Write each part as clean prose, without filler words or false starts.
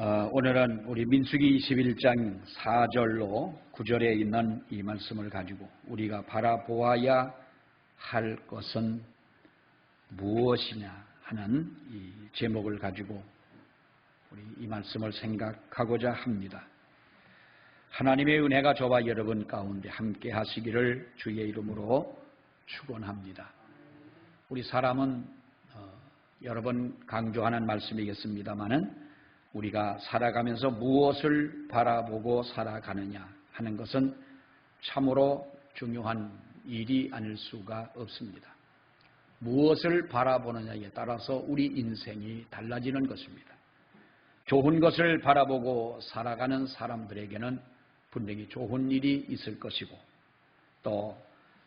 오늘은 우리 민수기 21장 4절로 9절에 있는 이 말씀을 가지고 우리가 바라보아야 할 것은 무엇이냐 하는 이 제목을 가지고 우리 이 말씀을 생각하고자 합니다. 하나님의 은혜가 저와 여러분 가운데 함께 하시기를 주의 이름으로 축원합니다. 우리 사람은 여러 번 강조하는 말씀이겠습니다마는 우리가 살아가면서 무엇을 바라보고 살아가느냐 하는 것은 참으로 중요한 일이 아닐 수가 없습니다. 무엇을 바라보느냐에 따라서 우리 인생이 달라지는 것입니다. 좋은 것을 바라보고 살아가는 사람들에게는 분명히 좋은 일이 있을 것이고, 또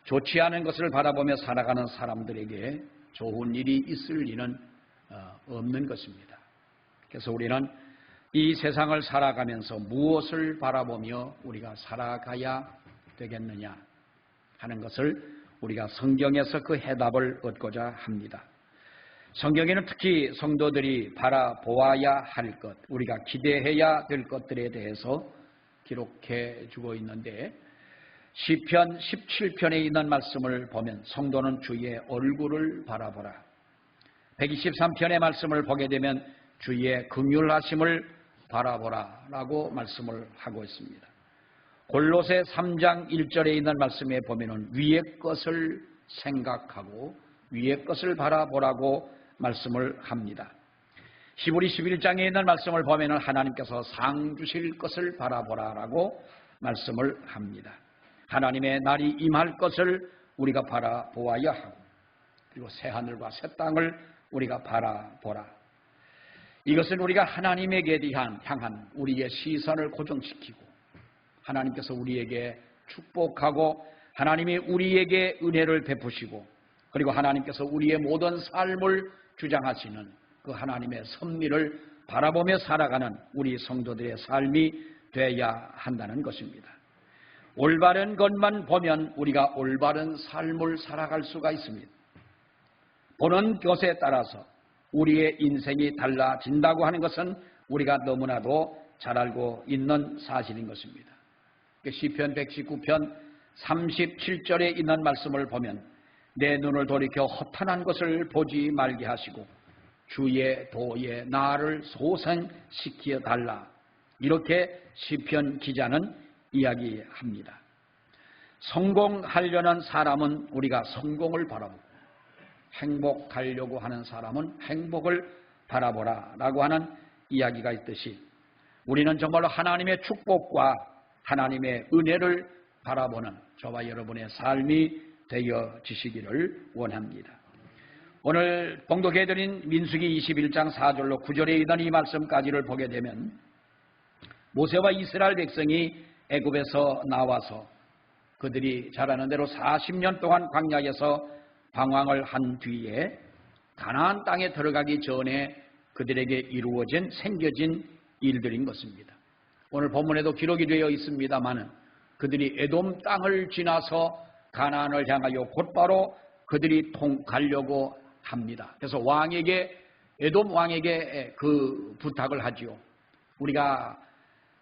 좋지 않은 것을 바라보며 살아가는 사람들에게 좋은 일이 있을 리는 없는 것입니다. 그래서 우리는 이 세상을 살아가면서 무엇을 바라보며 우리가 살아가야 되겠느냐 하는 것을 우리가 성경에서 그 해답을 얻고자 합니다. 성경에는 특히 성도들이 바라보아야 할 것, 우리가 기대해야 될 것들에 대해서 기록해 주고 있는데, 시편 17편에 있는 말씀을 보면 성도는 주의 얼굴을 바라보라, 123편의 말씀을 보게 되면 주의 긍휼하심을 바라보라 라고 말씀을 하고 있습니다. 골로새 3장 1절에 있는 말씀에 보면은 위의 것을 생각하고 위의 것을 바라보라고 말씀을 합니다. 히브리 11장에 있는 말씀을 보면은 하나님께서 상 주실 것을 바라보라 라고 말씀을 합니다. 하나님의 날이 임할 것을 우리가 바라보아야 하고, 그리고 새하늘과 새 땅을 우리가 바라보라. 이것은 우리가 하나님에게 향한 우리의 시선을 고정시키고, 하나님께서 우리에게 축복하고 하나님이 우리에게 은혜를 베푸시고, 그리고 하나님께서 우리의 모든 삶을 주장하시는 그 하나님의 섭리를 바라보며 살아가는 우리 성도들의 삶이 되어야 한다는 것입니다. 올바른 것만 보면 우리가 올바른 삶을 살아갈 수가 있습니다. 보는 것에 따라서 우리의 인생이 달라진다고 하는 것은 우리가 너무나도 잘 알고 있는 사실인 것입니다. 시편 119편 37절에 있는 말씀을 보면 내 눈을 돌이켜 허탄한 것을 보지 말게 하시고 주의 도에 나를 소생시켜 달라, 이렇게 시편 기자는 이야기합니다. 성공하려는 사람은 우리가 성공을 바라보고, 행복하려고 하는 사람은 행복을 바라보라 라고 하는 이야기가 있듯이, 우리는 정말로 하나님의 축복과 하나님의 은혜를 바라보는 저와 여러분의 삶이 되어지시기를 원합니다. 오늘 봉독해드린 민수기 21장 4절로 9절에 있는 이 말씀까지를 보게 되면, 모세와 이스라엘 백성이 애굽에서 나와서 그들이 잘 아는 대로 40년 동안 광야에서 방황을 한 뒤에 가나안 땅에 들어가기 전에 그들에게 생겨진 일들인 것입니다. 오늘 본문에도 기록이 되어 있습니다마는 그들이 에돔 땅을 지나서 가나안을 향하여 곧바로 그들이 가려고 합니다. 그래서 에돔 왕에게 그 부탁을 하지요. 우리가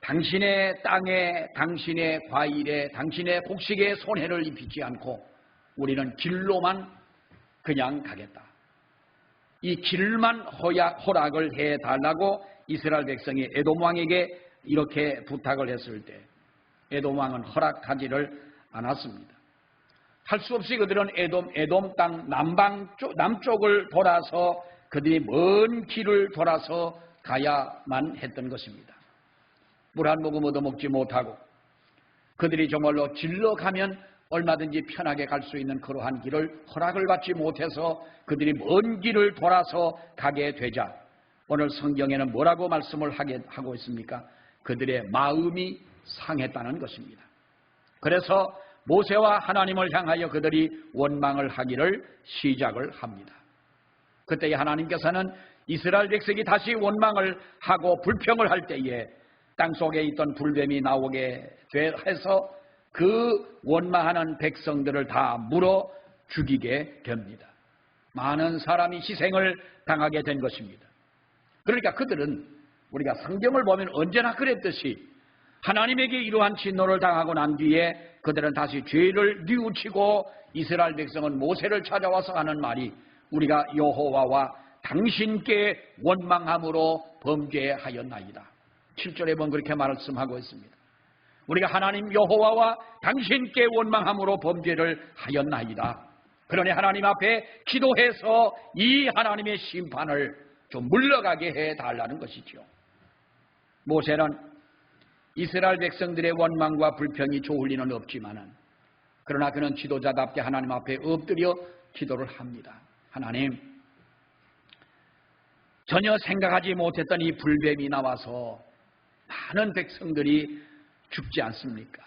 당신의 땅에, 당신의 과일에, 당신의 곡식에 손해를 입히지 않고 우리는 길로만 그냥 가겠다. 이 길만 허락을 해달라고 이스라엘 백성이 에돔 왕에게 이렇게 부탁을 했을 때 에돔 왕은 허락하지를 않았습니다. 할 수 없이 그들은 에돔 땅 남쪽을 돌아서 그들이 먼 길을 돌아서 가야만 했던 것입니다. 물 한 모금 얻어먹지 못하고 그들이 정말로 질러 가면 얼마든지 편하게 갈 수 있는 그러한 길을 허락을 받지 못해서 그들이 먼 길을 돌아서 가게 되자 오늘 성경에는 뭐라고 말씀을 하고 있습니까? 그들의 마음이 상했다는 것입니다. 그래서 모세와 하나님을 향하여 그들이 원망을 하기를 시작을 합니다. 그때 하나님께서는 이스라엘 백성이 다시 원망을 하고 불평을 할 때에 땅속에 있던 불뱀이 나오게 해서 그 원망하는 백성들을 다 물어 죽이게 됩니다. 많은 사람이 희생을 당하게 된 것입니다. 그러니까 그들은 우리가 성경을 보면 언제나 그랬듯이 하나님에게 이러한 진노를 당하고 난 뒤에 그들은 다시 죄를 뉘우치고 이스라엘 백성은 모세를 찾아와서 하는 말이 우리가 여호와와 당신께 원망함으로 범죄하였나이다. 7절에 보면 그렇게 말씀하고 있습니다. 우리가 하나님 여호와와 당신께 원망함으로 범죄를 하였나이다. 그러니 하나님 앞에 기도해서 이 하나님의 심판을 좀 물러가게 해달라는 것이죠. 모세는 이스라엘 백성들의 원망과 불평이 좋을 리는 없지만은 그러나 그는 지도자답게 하나님 앞에 엎드려 기도를 합니다. 하나님, 전혀 생각하지 못했던 이 불뱀이 나와서 많은 백성들이 죽지 않습니까?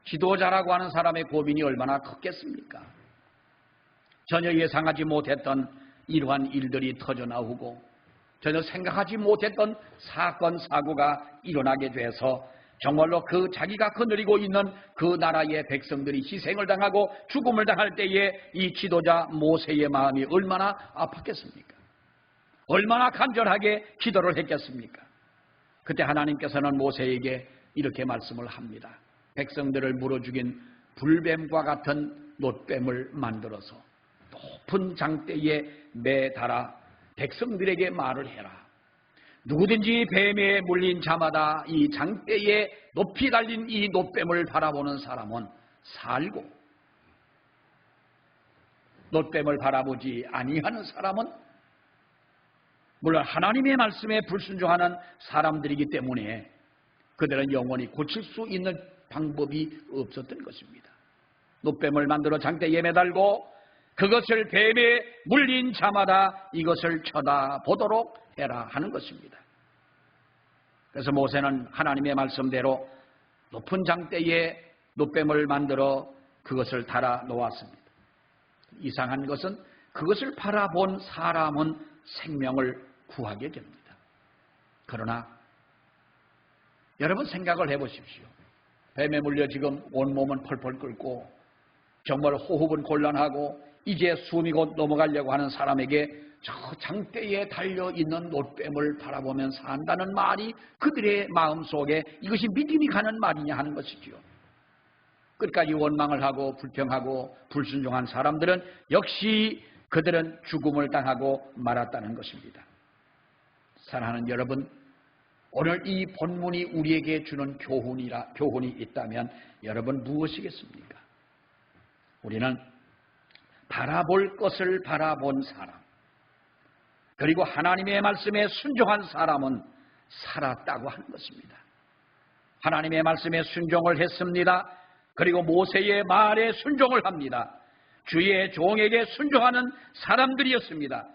지도자라고 하는 사람의 고민이 얼마나 컸겠습니까? 전혀 예상하지 못했던 이러한 일들이 터져나오고 전혀 생각하지 못했던 사건, 사고가 일어나게 돼서 정말로 자기가 거느리고 있는 그 나라의 백성들이 희생을 당하고 죽음을 당할 때에 이 지도자 모세의 마음이 얼마나 아팠겠습니까? 얼마나 간절하게 기도를 했겠습니까? 그때 하나님께서는 모세에게 이렇게 말씀을 합니다. 백성들을 물어 죽인 불뱀과 같은 놋뱀을 만들어서 높은 장대에 매달아 백성들에게 말을 해라. 누구든지 뱀에 물린 자마다 이 장대에 높이 달린 이 놋뱀을 바라보는 사람은 살고 놋뱀을 바라보지 아니하는 사람은 물론 하나님의 말씀에 불순종하는 사람들이기 때문에 그들은 영원히 고칠 수 있는 방법이 없었던 것입니다. 놋뱀을 만들어 장대에 매달고 그것을 뱀에 물린 자마다 이것을 쳐다보도록 해라 하는 것입니다. 그래서 모세는 하나님의 말씀대로 높은 장대에 놋뱀을 만들어 그것을 달아 놓았습니다. 이상한 것은 그것을 바라본 사람은 생명을 구하게 됩니다. 그러나 여러분 생각을 해보십시오. 뱀에 물려 지금 온몸은 펄펄 끓고 정말 호흡은 곤란하고 이제 숨이 곧 넘어가려고 하는 사람에게 저 장대에 달려있는 놋뱀을 바라보면서 한다는 말이 그들의 마음속에 이것이 믿음이 가는 말이냐 하는 것이지요. 끝까지 원망을 하고 불평하고 불순종한 사람들은 역시 그들은 죽음을 당하고 말았다는 것입니다. 사랑하는 여러분, 오늘 이 본문이 우리에게 주는 교훈이 있다면 여러분 무엇이겠습니까? 우리는 바라볼 것을 바라본 사람, 그리고 하나님의 말씀에 순종한 사람은 살았다고 하는 것입니다. 하나님의 말씀에 순종을 했습니다. 그리고 모세의 말에 순종을 합니다. 주의 종에게 순종하는 사람들이었습니다.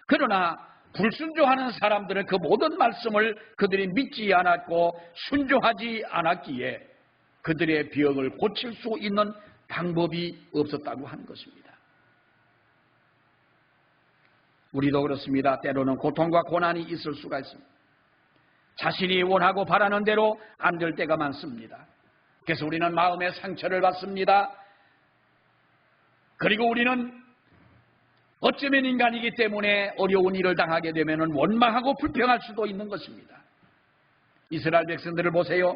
그러나 불순종하는 사람들은 그 모든 말씀을 그들이 믿지 않았고 순종하지 않았기에 그들의 병을 고칠 수 있는 방법이 없었다고 하는 것입니다. 우리도 그렇습니다. 때로는 고통과 고난이 있을 수가 있습니다. 자신이 원하고 바라는 대로 안 될 때가 많습니다. 그래서 우리는 마음의 상처를 받습니다. 그리고 우리는 어쩌면 인간이기 때문에 어려운 일을 당하게 되면 원망하고 불평할 수도 있는 것입니다. 이스라엘 백성들을 보세요.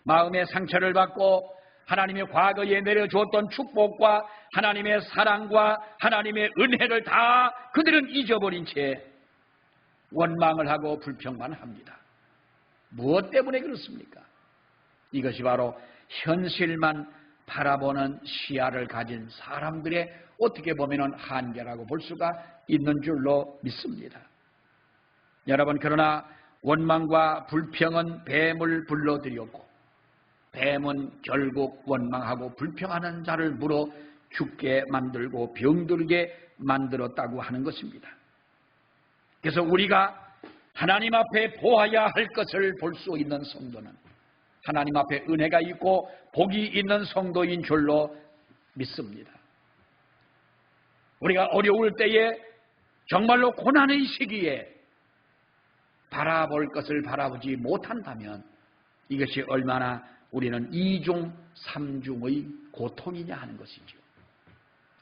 마음의 상처를 받고 하나님의 과거에 내려주었던 축복과 하나님의 사랑과 하나님의 은혜를 다 그들은 잊어버린 채 원망을 하고 불평만 합니다. 무엇 때문에 그렇습니까? 이것이 바로 현실만 바라보는 시야를 가진 사람들의 어떻게 보면 한계라고 볼 수가 있는 줄로 믿습니다. 여러분, 그러나 원망과 불평은 뱀을 불러들였고 뱀은 결국 원망하고 불평하는 자를 물어 죽게 만들고 병들게 만들었다고 하는 것입니다. 그래서 우리가 하나님 앞에 보아야 할 것을 볼 수 있는 성도는 하나님 앞에 은혜가 있고 복이 있는 성도인 줄로 믿습니다. 우리가 어려울 때에 정말로 고난의 시기에 바라볼 것을 바라보지 못한다면 이것이 얼마나 우리는 2중, 3중의 고통이냐 하는 것이죠.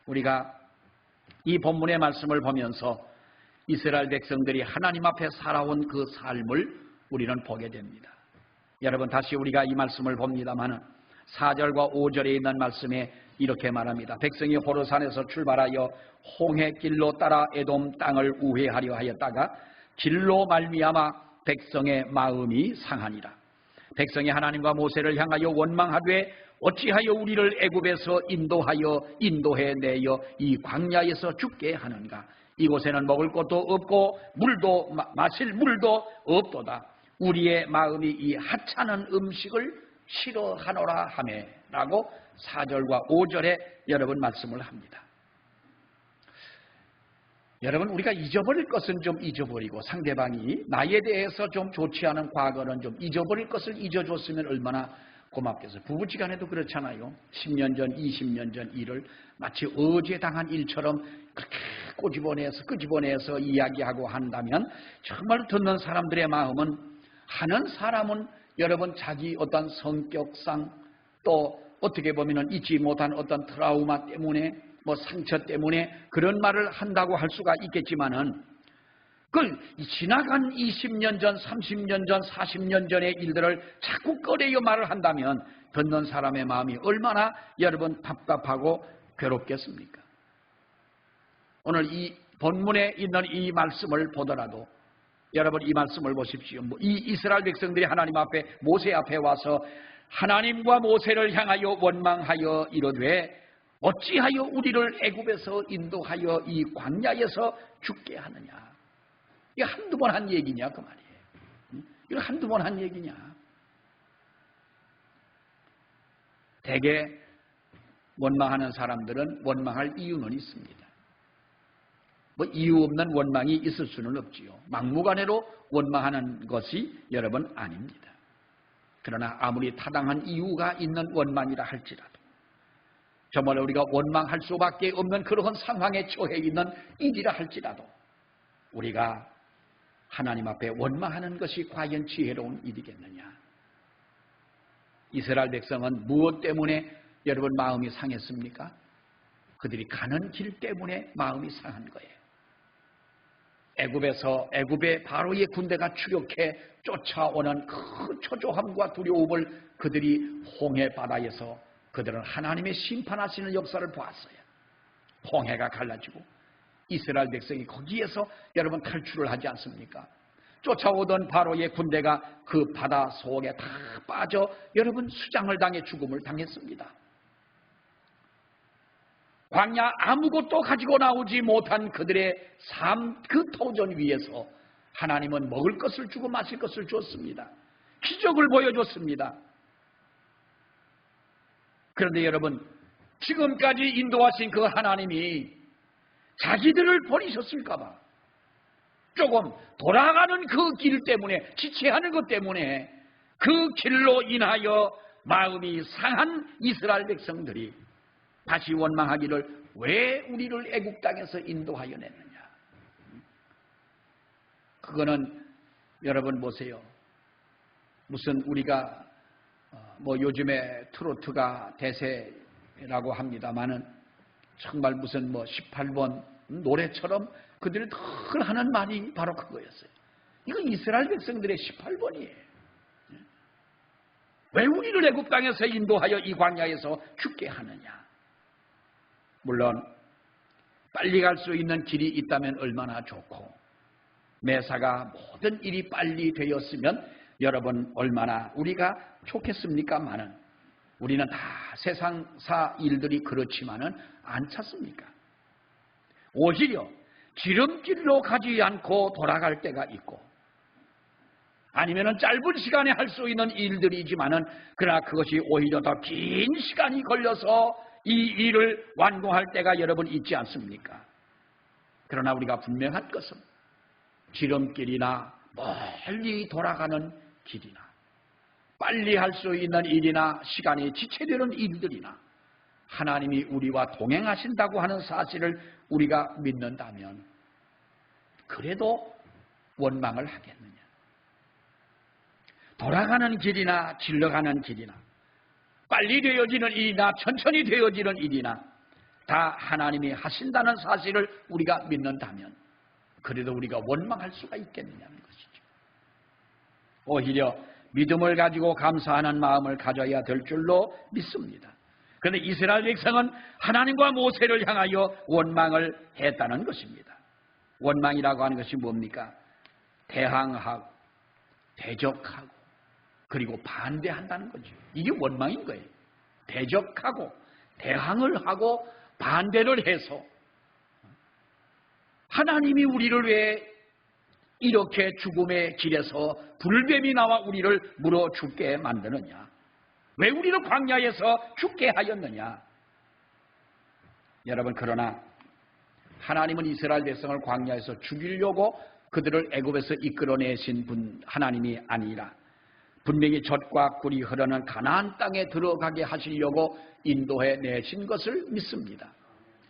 우리가 이 본문의 말씀을 보면서 이스라엘 백성들이 하나님 앞에 살아온 그 삶을 우리는 보게 됩니다. 여러분, 다시 우리가 이 말씀을 봅니다마는 4절과 5절에 있는 말씀에 이렇게 말합니다. 백성이 호르산에서 출발하여 홍해 길로 따라 에돔 땅을 우회하려 하였다가 길로 말미암아 백성의 마음이 상하니라. 백성이 하나님과 모세를 향하여 원망하되 어찌하여 우리를 애굽에서 인도해 내어 이 광야에서 죽게 하는가. 이곳에는 먹을 것도 없고 물도 마실 물도 없도다. 우리의 마음이 이 하찮은 음식을 싫어하노라 하매 라고 4절과 5절에 여러분 말씀을 합니다. 여러분, 우리가 잊어버릴 것은 좀 잊어버리고 상대방이 나에 대해서 좀 좋지 않은 과거는 좀 잊어버릴 것을 잊어줬으면 얼마나 고맙겠어요. 부부지간에도 그렇잖아요. 10년 전, 20년 전 일을 마치 어제 당한 일처럼 그렇게 끄집어내서 이야기하고 한다면 정말 듣는 사람들의 마음은, 하는 사람은 여러분 자기 어떤 성격상 또 어떻게 보면 잊지 못한 어떤 트라우마 때문에 상처 때문에 그런 말을 한다고 할 수가 있겠지만은 그 지나간 20년 전, 30년 전, 40년 전의 일들을 자꾸 꺼내어 말을 한다면 듣는 사람의 마음이 얼마나 여러분 답답하고 괴롭겠습니까? 오늘 이 본문에 있는 이 말씀을 보더라도 여러분 이 말씀을 보십시오. 이 이스라엘 백성들이 하나님 앞에, 모세 앞에 와서 하나님과 모세를 향하여 원망하여 이르되 어찌하여 우리를 애굽에서 인도하여 이 광야에서 죽게 하느냐. 이게 한두 번 한 얘기냐 그 말이에요. 이거 한두 번 한 얘기냐. 대개 원망하는 사람들은 원망할 이유는 있습니다. 이유 없는 원망이 있을 수는 없지요. 막무가내로 원망하는 것이 여러분 아닙니다. 그러나 아무리 타당한 이유가 있는 원망이라 할지라도, 정말 우리가 원망할 수밖에 없는 그러한 상황에 처해 있는 일이라 할지라도 우리가 하나님 앞에 원망하는 것이 과연 지혜로운 일이겠느냐. 이스라엘 백성은 무엇 때문에 여러분 마음이 상했습니까? 그들이 가는 길 때문에 마음이 상한 거예요. 애굽의 바로의 군대가 추격해 쫓아오는 그 초조함과 두려움을 그들이 홍해 바다에서 그들은 하나님의 심판하시는 역사를 보았어요. 홍해가 갈라지고 이스라엘 백성이 거기에서 여러분 탈출을 하지 않습니까? 쫓아오던 바로의 군대가 그 바다 속에 다 빠져 여러분 수장을 당해 죽음을 당했습니다. 광야 아무것도 가지고 나오지 못한 그들의 삶, 그 터전 위에서 하나님은 먹을 것을 주고 마실 것을 줬습니다. 기적을 보여줬습니다. 그런데 여러분, 지금까지 인도하신 그 하나님이 자기들을 버리셨을까 봐 조금 돌아가는 그 길 때문에, 지체하는 것 때문에 그 길로 인하여 마음이 상한 이스라엘 백성들이 다시 원망하기를 왜 우리를 애굽 땅에서 인도하여 냈느냐. 그거는 여러분 보세요. 무슨 우리가 요즘에 트로트가 대세라고 합니다마는 정말 무슨 18번 노래처럼 그들이 늘 하는 말이 바로 그거였어요. 이건 이스라엘 백성들의 18번이에요. 왜 우리를 애굽 땅에서 인도하여 이 광야에서 죽게 하느냐. 물론 빨리 갈 수 있는 길이 있다면 얼마나 좋고, 매사가 모든 일이 빨리 되었으면 여러분 얼마나 우리가 좋겠습니까마는 우리는 다 세상사 일들이 그렇지만은 안 찾습니까? 오히려 지름길로 가지 않고 돌아갈 때가 있고, 아니면은 짧은 시간에 할 수 있는 일들이지만은 그러나 그것이 오히려 더 긴 시간이 걸려서 이 일을 완공할 때가 여러분 있지 않습니까? 그러나 우리가 분명한 것은 지름길이나 멀리 돌아가는 길이나 빨리 할 수 있는 일이나 시간이 지체되는 일들이나 하나님이 우리와 동행하신다고 하는 사실을 우리가 믿는다면 그래도 원망을 하겠느냐. 돌아가는 길이나 질러가는 길이나 빨리 되어지는 일이나 천천히 되어지는 일이나 다 하나님이 하신다는 사실을 우리가 믿는다면 그래도 우리가 원망할 수가 있겠느냐는 것이죠. 오히려 믿음을 가지고 감사하는 마음을 가져야 될 줄로 믿습니다. 그런데 이스라엘 백성은 하나님과 모세를 향하여 원망을 했다는 것입니다. 원망이라고 하는 것이 뭡니까? 대항하고 대적하고 그리고 반대한다는 거죠. 이게 원망인 거예요. 대적하고 대항을 하고 반대를 해서 하나님이 우리를 왜 이렇게 죽음의 길에서 불뱀이 나와 우리를 물어 죽게 만드느냐? 왜 우리를 광야에서 죽게 하였느냐? 여러분, 그러나 하나님은 이스라엘 백성을 광야에서 죽이려고 그들을 애굽에서 이끌어내신 분 하나님이 아니라 분명히 젖과 꿀이 흐르는 가나안 땅에 들어가게 하시려고 인도해 내신 것을 믿습니다.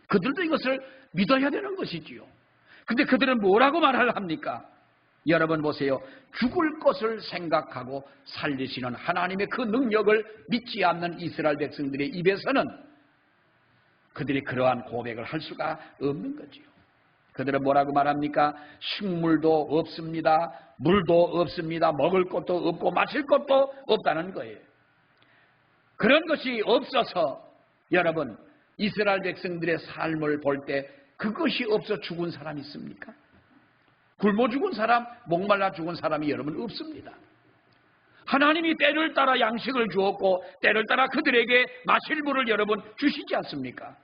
그들도 이것을 믿어야 되는 것이지요. 근데 그들은 뭐라고 말을 합니까? 여러분 보세요. 죽을 것을 생각하고 살리시는 하나님의 그 능력을 믿지 않는 이스라엘 백성들의 입에서는 그들이 그러한 고백을 할 수가 없는 거지요. 그들은 뭐라고 말합니까? 식물도 없습니다. 물도 없습니다. 먹을 것도 없고 마실 것도 없다는 거예요. 그런 것이 없어서 여러분, 이스라엘 백성들의 삶을 볼 때 그것이 없어 죽은 사람이 있습니까? 굶어 죽은 사람, 목말라 죽은 사람이 여러분 없습니다. 하나님이 때를 따라 양식을 주었고 때를 따라 그들에게 마실 물을 여러분 주시지 않습니까?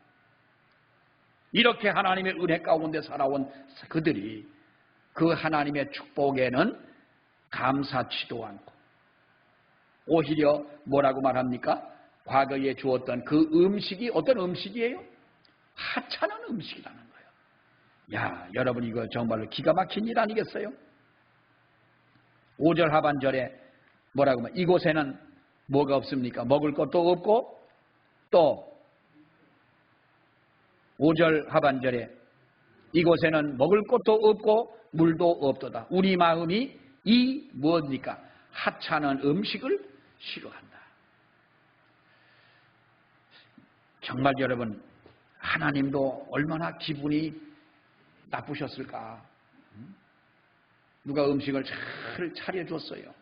이렇게 하나님의 은혜 가운데 살아온 그들이 그 하나님의 축복에는 감사치도 않고 오히려 뭐라고 말합니까? 과거에 주었던 그 음식이 어떤 음식이에요? 하찮은 음식이라는 거예요. 야, 여러분 이거 정말로 기가 막힌 일 아니겠어요? 5절 하반절에 뭐라고 하면 이곳에는 뭐가 없습니까? 먹을 것도 없고 또 5절 하반절에 이곳에는 먹을 것도 없고 물도 없도다. 우리 마음이 이 무엇입니까? 하찮은 음식을 싫어한다. 정말 여러분, 하나님도 얼마나 기분이 나쁘셨을까? 누가 음식을 잘 차려줬어요.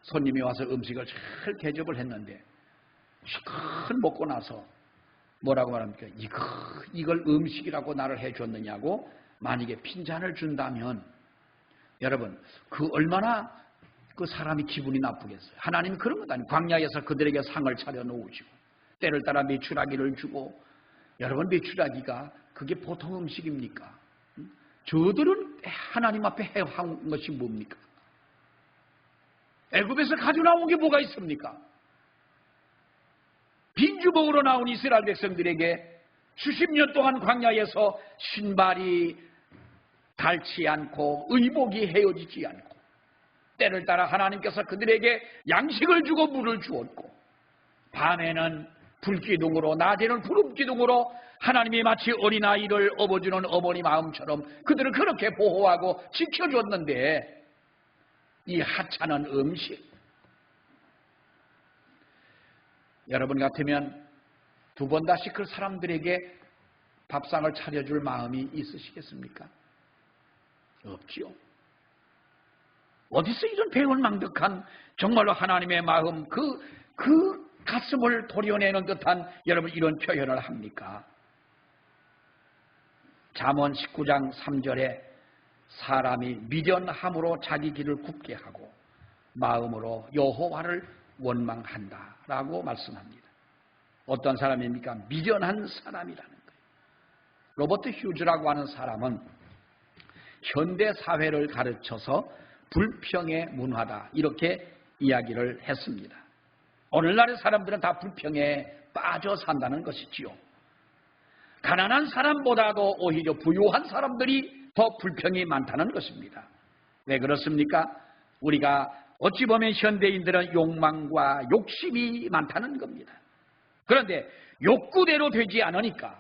손님이 와서 음식을 잘 대접을 했는데 실컷 먹고 나서 뭐라고 말합니까? 이걸 음식이라고 나를 해줬느냐고 만약에 핀잔을 준다면 여러분 그 얼마나 그 사람이 기분이 나쁘겠어요. 하나님이 그런 것 아니에요. 광야에서 그들에게 상을 차려놓으시고 때를 따라 메추라기를 주고 여러분 메추라기가 그게 보통 음식입니까? 저들은 하나님 앞에 해한 것이 뭡니까? 애굽에서 가져 나온 게 뭐가 있습니까? 빈주먹으로 나온 이스라엘 백성들에게 수십 년 동안 광야에서 신발이 닳지 않고 의복이 헤어지지 않고 때를 따라 하나님께서 그들에게 양식을 주고 물을 주었고 밤에는 불기둥으로 낮에는 구름기둥으로 하나님이 마치 어린아이를 업어주는 어머니 마음처럼 그들을 그렇게 보호하고 지켜줬는데 이 하찮은 음식 여러분 같으면 두 번 다시 그 사람들에게 밥상을 차려줄 마음이 있으시겠습니까? 없지요. 어디서 이런 배은망덕한 정말로 하나님의 마음 그 가슴을 도려내는 듯한 여러분 이런 표현을 합니까? 잠언 19장 3절에 사람이 미련함으로 자기 길을 굽게 하고 마음으로 여호와를 원망한다라고 말씀합니다. 어떤 사람입니까? 미련한 사람이라는 거예요. 로버트 휴즈라고 하는 사람은 현대 사회를 가르쳐서 불평의 문화다 이렇게 이야기를 했습니다. 오늘날의 사람들은 다 불평에 빠져 산다는 것이지요. 가난한 사람보다도 오히려 부유한 사람들이 더 불평이 많다는 것입니다. 왜 그렇습니까? 우리가 어찌 보면 현대인들은 욕망과 욕심이 많다는 겁니다. 그런데 욕구대로 되지 않으니까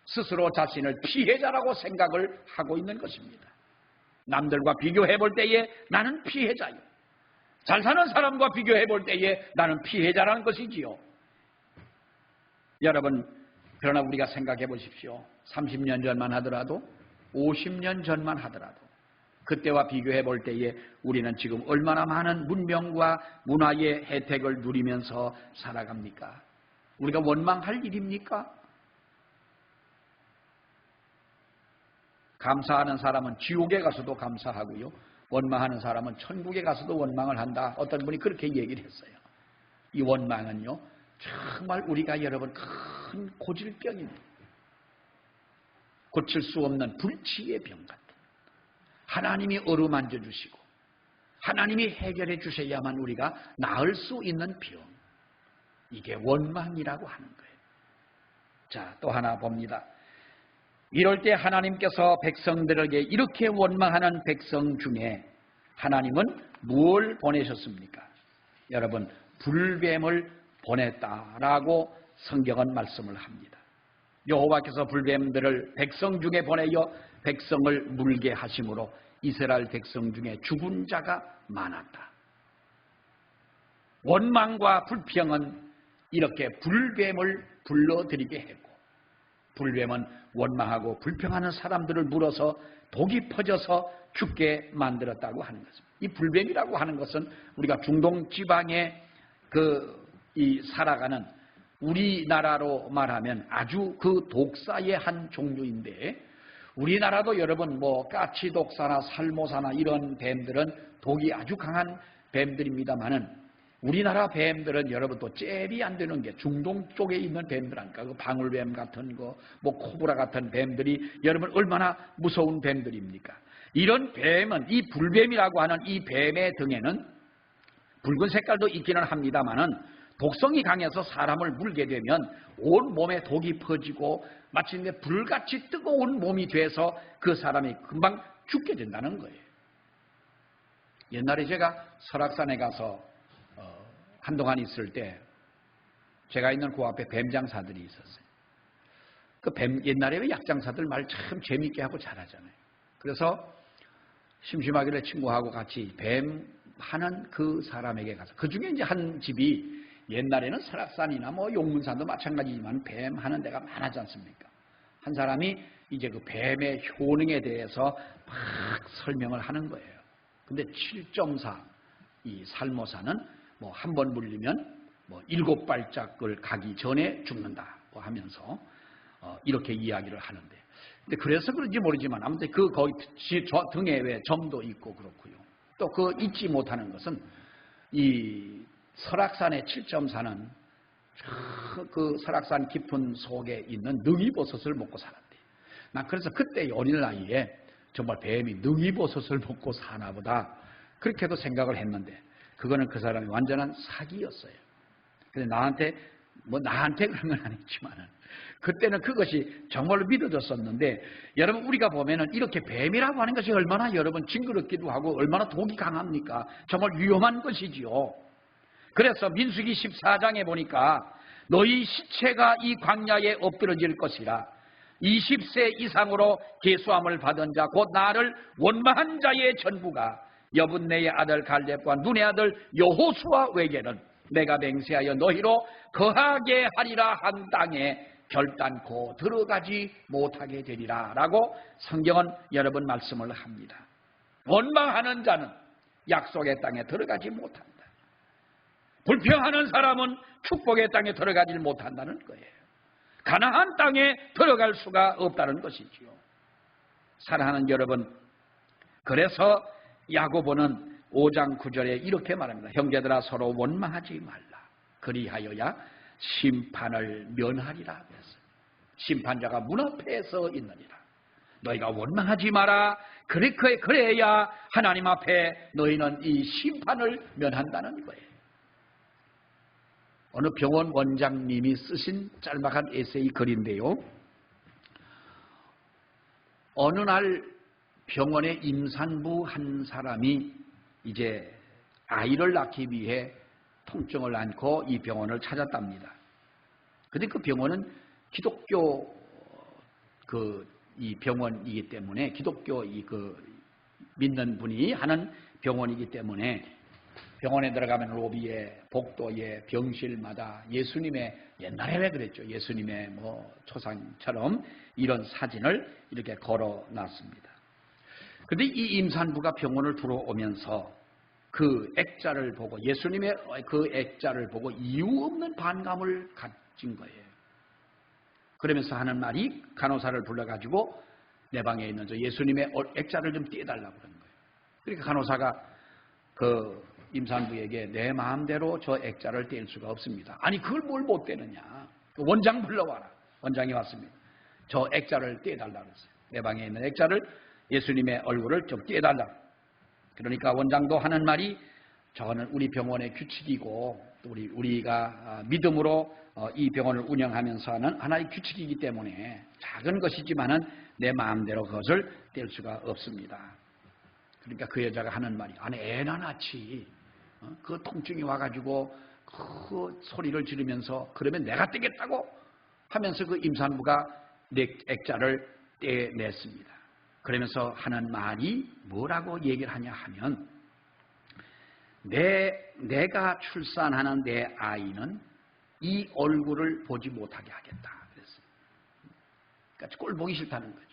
스스로 자신을 피해자라고 생각을 하고 있는 것입니다. 남들과 비교해 볼 때에 나는 피해자요. 잘 사는 사람과 비교해 볼 때에 나는 피해자라는 것이지요. 여러분, 그러나 우리가 생각해 보십시오. 30년 전만 하더라도 50년 전만 하더라도 그때와 비교해 볼 때에 우리는 지금 얼마나 많은 문명과 문화의 혜택을 누리면서 살아갑니까? 우리가 원망할 일입니까? 감사하는 사람은 지옥에 가서도 감사하고요. 원망하는 사람은 천국에 가서도 원망을 한다. 어떤 분이 그렇게 얘기를 했어요. 이 원망은요, 정말 우리가 여러분 큰 고질병입니다. 고칠 수 없는 불치의 병 같은, 하나님이 어루만져 주시고 하나님이 해결해 주셔야만 우리가 나을 수 있는 병, 이게 원망이라고 하는 거예요. 자, 또 하나 봅니다. 이럴 때 하나님께서 백성들에게 이렇게 원망하는 백성 중에 하나님은 무엇을 보내셨습니까? 여러분, 불뱀을 보냈다라고 성경은 말씀을 합니다. 여호와께서 불뱀들을 백성 중에 보내어 백성을 물게 하심으로 이스라엘 백성 중에 죽은 자가 많았다. 원망과 불평은 이렇게 불뱀을 불러들이게 했고, 불뱀은 원망하고 불평하는 사람들을 물어서 독이 퍼져서 죽게 만들었다고 하는 것입니다. 이 불뱀이라고 하는 것은 우리가 중동 지방에 살아가는, 우리나라로 말하면 아주 그 독사의 한 종류인데, 우리나라도 여러분 까치 독사나 살모사나 이런 뱀들은 독이 아주 강한 뱀들입니다만은, 우리나라 뱀들은 여러분 또 잽이 안 되는 게 중동 쪽에 있는 뱀들 아닙니까? 그 방울뱀 같은 거, 코브라 같은 뱀들이 여러분 얼마나 무서운 뱀들입니까? 이런 뱀은, 이 불뱀이라고 하는 이 뱀의 등에는 붉은 색깔도 있기는 합니다만은 독성이 강해서 사람을 물게 되면 온 몸에 독이 퍼지고 마침내 불같이 뜨거운 몸이 돼서 그 사람이 금방 죽게 된다는 거예요. 옛날에 제가 설악산에 가서 한동안 있을 때 제가 있는 그 앞에 뱀장사들이 있었어요. 그 옛날에 왜 약장사들 말 참 재밌게 하고 잘하잖아요. 그래서 심심하길래 친구하고 같이 뱀 하는 그 사람에게 가서, 그 중에 이제 한 집이 옛날에는 설악산이나 용문산도 마찬가지지만 뱀 하는 데가 많았지 않습니까? 한 사람이 이제 그 뱀의 효능에 대해서 막 설명을 하는 거예요. 근데 7.4, 이 살모사는 한 번 물리면 7발짝을 가기 전에 죽는다 하면서 이렇게 이야기를 하는데, 근데 그래서 그런지 모르지만 아무튼 거기 등에 왜 점도 있고 그렇고요. 또 잊지 못하는 것은 이 설악산의 7.4는 그 설악산 깊은 속에 있는 능이버섯을 먹고 살았대요. 난 그래서 그때 어린 나이에 정말 뱀이 능이버섯을 먹고 사나 보다 그렇게도 생각을 했는데, 그거는 그 사람이 완전한 사기였어요. 근데 나한테 그런 건 아니지만은 그때는 그것이 정말로 믿어졌었는데, 여러분 우리가 보면은 이렇게 뱀이라고 하는 것이 얼마나 여러분 징그럽기도 하고 얼마나 독이 강합니까? 정말 위험한 것이지요. 그래서 민수기 14장에 보니까 너희 시체가 이 광야에 엎드러질 것이라, 20세 이상으로 계수함을 받은 자 곧 나를 원망한 자의 전부가 여분네의 아들 갈렙과 눈의 아들 여호수아 외에는 내가 맹세하여 너희로 거하게 하리라 한 땅에 결단코 들어가지 못하게 되리라 라고 성경은 여러분 말씀을 합니다. 원망하는 자는 약속의 땅에 들어가지 못한다. 불평하는 사람은 축복의 땅에 들어가지 못한다는 거예요. 가나안 땅에 들어갈 수가 없다는 것이지요. 사랑하는 여러분, 그래서 야고보는 5장 9절에 이렇게 말합니다. 형제들아 서로 원망하지 말라. 그리하여야 심판을 면하리라 했어요. 심판자가 문 앞에 서 있느니라. 너희가 원망하지 마라. 그래야 하나님 앞에 너희는 이 심판을 면한다는 거예요. 어느 병원 원장님이 쓰신 짤막한 에세이 글인데요. 어느 날 병원의 임산부 한 사람이 이제 아이를 낳기 위해 통증을 안고 이 병원을 찾았답니다. 그런데 그 병원은 기독교 이 병원이기 때문에, 기독교 믿는 분이 하는 병원이기 때문에 병원에 들어가면 로비에, 복도에, 병실마다 예수님의, 옛날에 왜 그랬죠? 예수님의 뭐 초상처럼 이런 사진을 이렇게 걸어 놨습니다. 그런데 이 임산부가 병원을 들어오면서 그 액자를 보고, 예수님의 그 액자를 보고 이유 없는 반감을 가진 거예요. 그러면서 하는 말이, 간호사를 불러가지고 내 방에 있는 저 예수님의 액자를 좀 떼달라고 그러는 거예요. 그러니까 간호사가 그 임산부에게 내 마음대로 저 액자를 뗄 수가 없습니다. 아니 그걸 뭘 못 떼느냐. 그 원장 불러와라. 원장이 왔습니다. 저 액자를 떼달라고 했어요. 내 방에 있는 액자를, 예수님의 얼굴을 좀 떼달라. 그러니까 원장도 하는 말이, 저거는 우리 병원의 규칙이고 우리가 믿음으로 이 병원을 운영하면서 하는 하나의 규칙이기 때문에 작은 것이지만은 내 마음대로 그것을 뗄 수가 없습니다. 그러니까 그 여자가 하는 말이, 아니 애나 낳지, 그 통증이 와가지고 그 소리를 지르면서 그러면 내가 떼겠다고 하면서 그 임산부가 내 액자를 떼냈습니다. 그러면서 하는 말이 뭐라고 얘기를 하냐 하면, 내가 출산하는 내 아이는 이 얼굴을 보지 못하게 하겠다 그랬어요. 그러니까 꼴 보기 싫다는 거죠.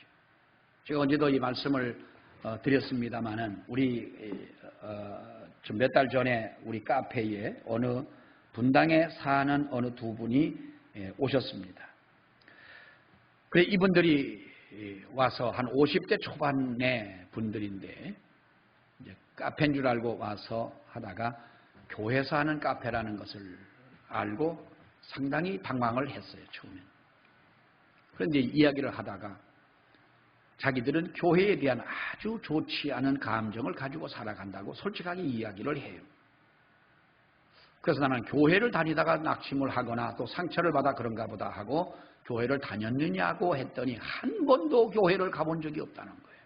제가 언제도 이 말씀을 드렸습니다마는, 우리 좀 몇 달 전에 우리 카페에 어느 분당에 사는 어느 두 분이 오셨습니다. 그래 이분들이 와서 한 50대 초반의 분들인데, 이제 카페인 줄 알고 와서 하다가 교회에서 하는 카페라는 것을 알고 상당히 방황을 했어요, 처음엔. 그런데 이야기를 하다가 자기들은 교회에 대한 아주 좋지 않은 감정을 가지고 살아간다고 솔직하게 이야기를 해요. 그래서 나는 교회를 다니다가 낙심을 하거나 또 상처를 받아 그런가 보다 하고 교회를 다녔느냐고 했더니 한 번도 교회를 가본 적이 없다는 거예요.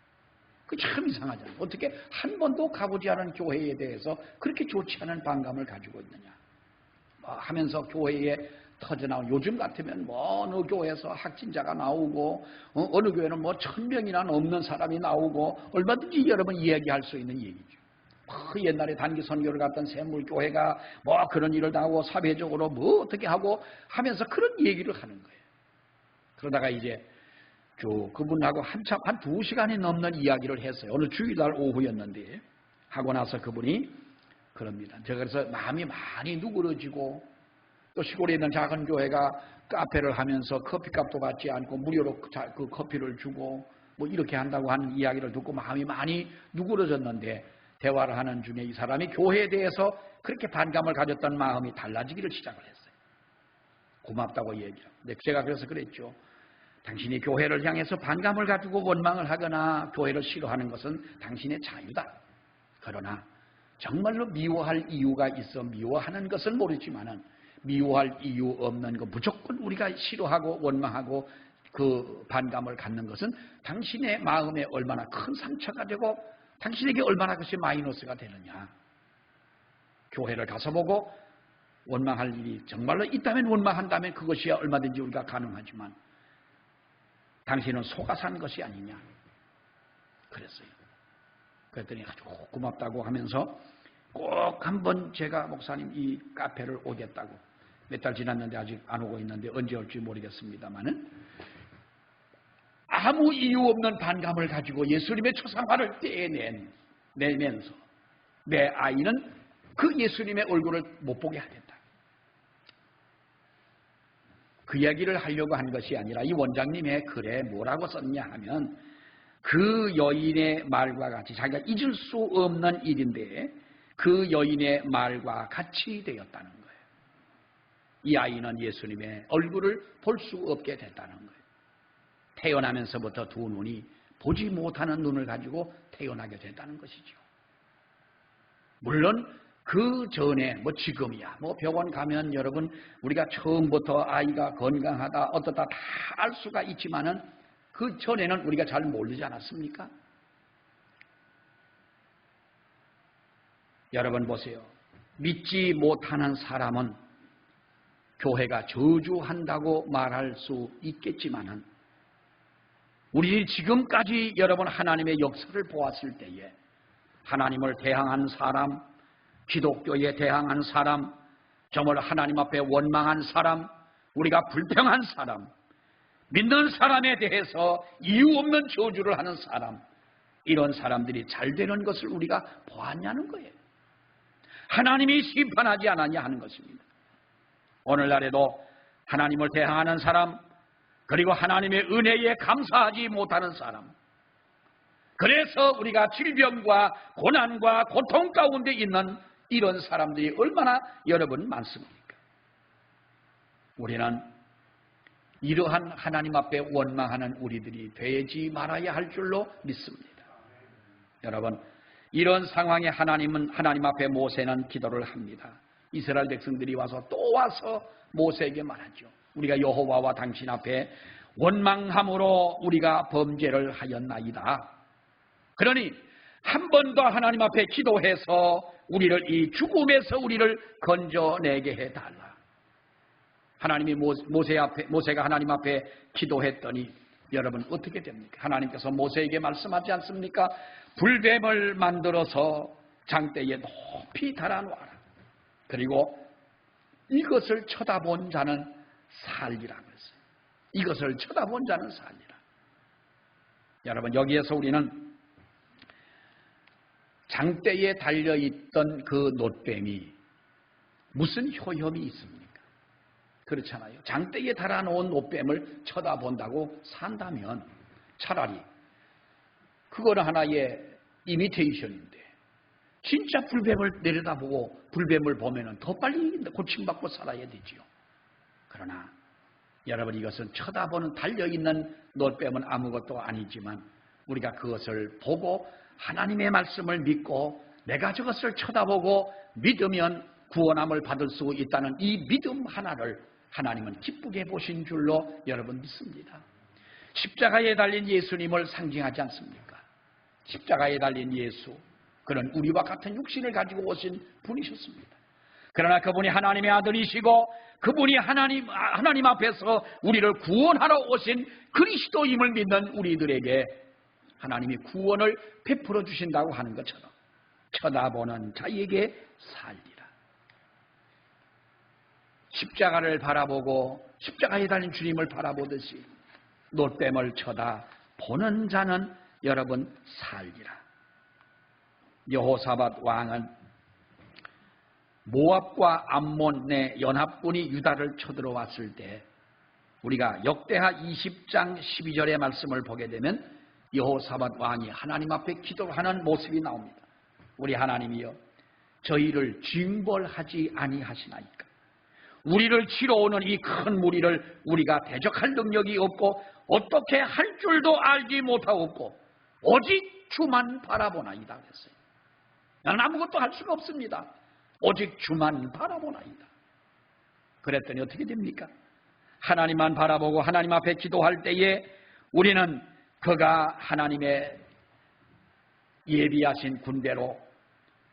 그게 참 이상하잖아요. 어떻게 한 번도 가보지 않은 교회에 대해서 그렇게 좋지 않은 반감을 가지고 있느냐 하면서, 교회에 터져나온, 요즘 같으면 뭐 어느 교회에서 확진자가 나오고 어느 교회는 뭐 1000명이나 넘는 사람이 나오고 얼마든지 여러분 이야기할 수 있는 얘기죠. 옛날에 단기 선교를 갔던 샘물교회가 뭐 그런 일을 당하고 사회적으로 뭐 어떻게 하고 하면서 그런 얘기를 하는 거예요. 그러다가 이제 그분하고 한참 한 2시간이 넘는 이야기를 했어요. 어느 주일날 오후였는데 하고 나서 그분이 그럽니다. 제가 그래서 마음이 많이 누그러지고, 또 시골에 있는 작은 교회가 카페를 하면서 커피값도 받지 않고 무료로 그 커피를 주고 뭐 이렇게 한다고 하는 이야기를 듣고 마음이 많이 누그러졌는데, 대화를 하는 중에 이 사람이 교회에 대해서 그렇게 반감을 가졌던 마음이 달라지기를 시작을 했어요. 고맙다고 얘기하고. 근데 제가 그래서 그랬죠. 당신이 교회를 향해서 반감을 가지고 원망을 하거나 교회를 싫어하는 것은 당신의 자유다. 그러나 정말로 미워할 이유가 있어 미워하는 것은 모르지만은, 미워할 이유 없는 거 무조건 우리가 싫어하고 원망하고 그 반감을 갖는 것은 당신의 마음에 얼마나 큰 상처가 되고 당신에게 얼마나 그것이 마이너스가 되느냐. 교회를 가서 보고 원망할 일이 정말로 있다면 원망한다면 그것이야 얼마든지 우리가 가능하지만, 당신은 속아 산 것이 아니냐 그랬어요. 그랬더니 아주 고맙다고 하면서 꼭 한번 제가 목사님 이 카페를 오겠다고, 몇 달 지났는데 아직 안 오고 있는데 언제 올지 모르겠습니다만은, 아무 이유 없는 반감을 가지고 예수님의 초상화를 떼내면서 내 아이는 그 예수님의 얼굴을 못 보게 하겠다. 그 이야기를 하려고 한 것이 아니라, 이 원장님의 글에 뭐라고 썼냐 하면, 그 여인의 말과 같이, 자기가 잊을 수 없는 일인데 그 여인의 말과 같이 되었다는 거예요. 이 아이는 예수님의 얼굴을 볼 수 없게 됐다는 거예요. 태어나면서부터 두 눈이 보지 못하는 눈을 가지고 태어나게 됐다는 것이죠. 물론 그 전에 뭐 지금이야 뭐 병원 가면 여러분 우리가 처음부터 아이가 건강하다 어떻다 다 알 수가 있지만은, 그 전에는 우리가 잘 모르지 않았습니까? 여러분 보세요. 믿지 못하는 사람은 교회가 저주한다고 말할 수 있겠지만은, 우리 지금까지 여러분 하나님의 역사를 보았을 때에 하나님을 대항한 사람, 기독교에 대항한 사람, 정말 하나님 앞에 원망한 사람, 우리가 불평한 사람, 믿는 사람에 대해서 이유 없는 저주를 하는 사람, 이런 사람들이 잘 되는 것을 우리가 보았냐는 거예요. 하나님이 심판하지 않았냐 하는 것입니다. 오늘날에도 하나님을 대항하는 사람, 그리고 하나님의 은혜에 감사하지 못하는 사람, 그래서 우리가 질병과 고난과 고통 가운데 있는 이런 사람들이 얼마나 여러분 많습니까? 우리는 이러한 하나님 앞에 원망하는 우리들이 되지 말아야 할 줄로 믿습니다. 여러분, 이런 상황에 하나님 앞에 모세는 기도를 합니다. 이스라엘 백성들이 와서 또 와서 모세에게 말하죠. 우리가 여호와와 당신 앞에 원망함으로 우리가 범죄를 하였나이다. 그러니 한 번 더 하나님 앞에 기도해서 우리를 이 죽음에서 우리를 건져내게 해달라. 하나님이 모세가 하나님 앞에 기도했더니 여러분 어떻게 됩니까? 하나님께서 모세에게 말씀하지 않습니까? 불뱀을 만들어서 장대에 높이 달아놓아라. 그리고 이것을 쳐다본 자는 살리라고 했어요. 이것을 쳐다본 자는 살리라. 여러분, 여기에서 우리는 장대에 달려있던 그 놋뱀이 무슨 효험이 있습니까? 그렇잖아요. 장대에 달아놓은 놋뱀을 쳐다본다고 산다면 차라리 그거는 하나의 이미테이션인데 진짜 불뱀을 내려다보고 불뱀을 보면 더 빨리 고침받고 살아야 되지요. 그러나 여러분, 이것은 쳐다보는 달려있는 놋뱀은 아무것도 아니지만 우리가 그것을 보고 하나님의 말씀을 믿고 내가 저것을 쳐다보고 믿으면 구원함을 받을 수 있다는 이 믿음 하나를 하나님은 기쁘게 보신 줄로 여러분 믿습니다. 십자가에 달린 예수님을 상징하지 않습니까? 십자가에 달린 예수, 그는 우리와 같은 육신을 가지고 오신 분이셨습니다. 그러나 그분이 하나님의 아들이시고 그분이 하나님 앞에서 우리를 구원하러 오신 그리스도임을 믿는 우리들에게 하나님이 구원을 베풀어 주신다고 하는 것처럼 쳐다보는 자에게 살리라. 십자가를 바라보고 십자가에 달린 주님을 바라보듯이 놋뱀을 쳐다보는 자는 여러분 살리라. 여호사밧 왕은 모압과 암몬의 연합군이 유다를 쳐들어왔을 때 우리가 역대하 20장 12절의 말씀을 보게 되면 여호사밧 왕이 하나님 앞에 기도를 하는 모습이 나옵니다. 우리 하나님이여, 저희를 징벌하지 아니하시나이까? 우리를 치러 오는 이 큰 무리를 우리가 대적할 능력이 없고 어떻게 할 줄도 알지 못하고 오직 주만 바라보나이다 그랬어요. 나는 아무것도 할 수가 없습니다. 오직 주만 바라보나이다. 그랬더니 어떻게 됩니까? 하나님만 바라보고 하나님 앞에 기도할 때에 우리는 그가 하나님의 예비하신 군대로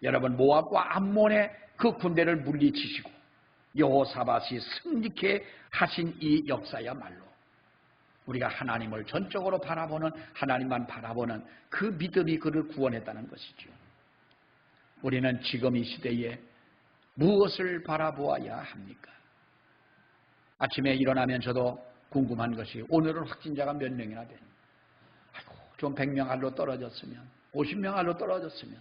여러분 모압과 암몬의 그 군대를 물리치시고 여호사밧이 승리케 하신 이 역사야말로 우리가 하나님을 전적으로 바라보는, 하나님만 바라보는 그 믿음이 그를 구원했다는 것이죠. 우리는 지금 이 시대에 무엇을 바라보아야 합니까? 아침에 일어나면 저도 궁금한 것이 오늘은 확진자가 몇 명이나 되는, 아이고 좀 100명 안으로 떨어졌으면, 50명 안으로 떨어졌으면,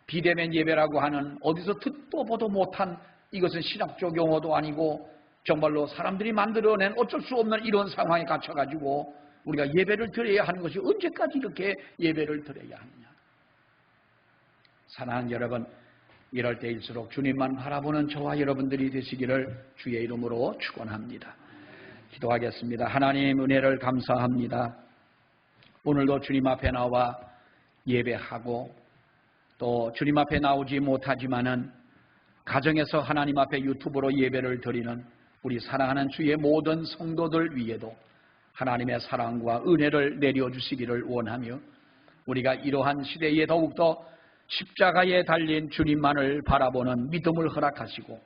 비대면 예배라고 하는 어디서 듣도 보도 못한, 이것은 신학적 용어도 아니고 정말로 사람들이 만들어낸 어쩔 수 없는 이런 상황에 갇혀가지고 우리가 예배를 드려야 하는 것이 언제까지 이렇게 예배를 드려야 하느냐. 사랑하는 여러분, 이럴 때일수록 주님만 바라보는 저와 여러분들이 되시기를 주의 이름으로 축원합니다. 기도하겠습니다. 하나님 은혜를 감사합니다. 오늘도 주님 앞에 나와 예배하고 또 주님 앞에 나오지 못하지만은 가정에서 하나님 앞에 유튜브로 예배를 드리는 우리 사랑하는 주의 모든 성도들 위에도 하나님의 사랑과 은혜를 내려주시기를 원하며 우리가 이러한 시대에 더욱더 십자가에 달린 주님만을 바라보는 믿음을 허락하시고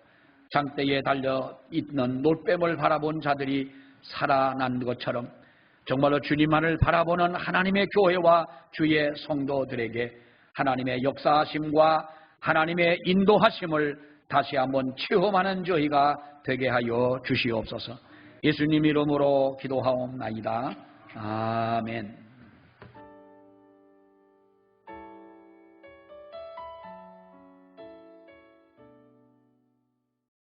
장대에 달려있는 놋뱀을 바라본 자들이 살아난 것처럼 정말로 주님만을 바라보는 하나님의 교회와 주의 성도들에게 하나님의 역사하심과 하나님의 인도하심을 다시 한번 체험하는 저희가 되게 하여 주시옵소서. 예수님 이름으로 기도하옵나이다. 아멘.